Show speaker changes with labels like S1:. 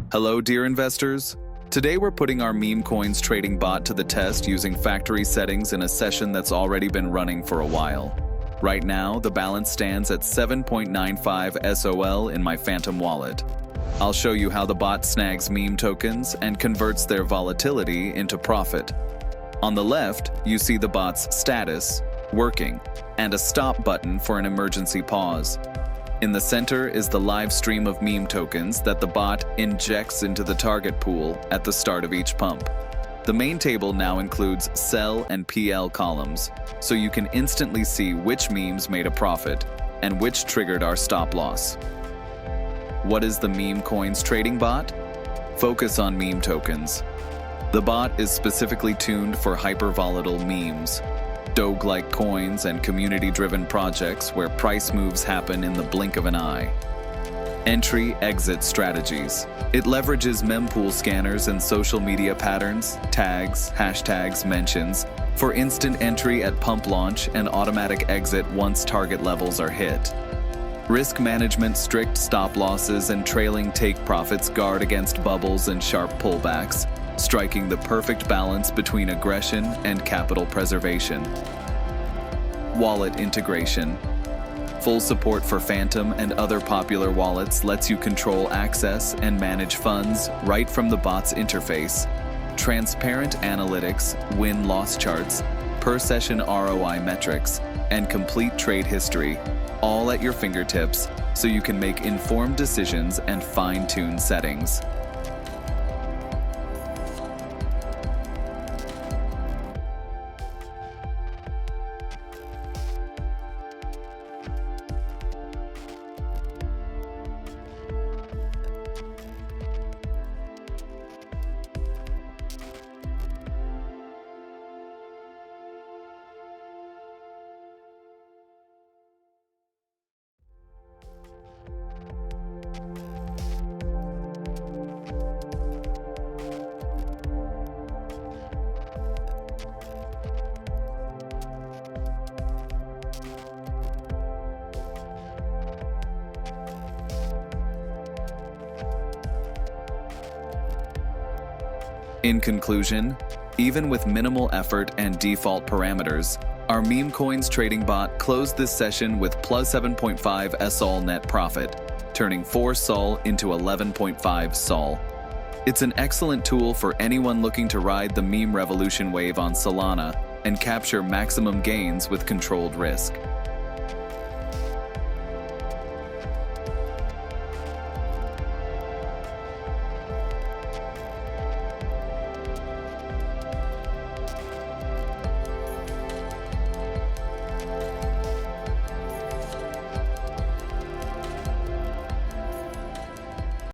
S1: Hello, dear investors. Today we're putting our meme coins trading bot to the test using factory settings in a session that's already been running for a while. Right now, the balance stands at 7.95 SOL in my Phantom wallet. I'll show you how the bot snags meme tokens and converts their volatility into profit. On the left, you see the bot's status, working, and a stop button for an emergency pause. In the center is the live stream of meme tokens that the bot injects into the target pool at the start of each pump. The main table now includes sell and PL columns, so you can instantly see which memes made a profit and which triggered our stop loss. What is the meme coins trading bot? Focus on meme tokens. The bot is specifically tuned for hyper-volatile memes, Doge-like coins, and community-driven projects where price moves happen in the blink of an eye. Entry-exit strategies. It leverages mempool scanners and social media patterns, tags, hashtags, mentions, for instant entry at pump launch and automatic exit once target levels are hit. Risk management, strict stop losses, and trailing take profits guard against bubbles and sharp pullbacks, striking the perfect balance between aggression and capital preservation. Wallet integration. Full support for Phantom and other popular wallets lets you control access and manage funds right from the bot's interface. Transparent analytics, win-loss charts, per-session ROI metrics, and complete trade history, all at your fingertips so you can make informed decisions and fine-tune settings. In conclusion, even with minimal effort and default parameters, our meme coins trading bot closed this session with plus 7.5 SOL net profit, turning 4 SOL into 11.5 SOL. It's an excellent tool for anyone looking to ride the meme revolution wave on Solana and capture maximum gains with controlled risk.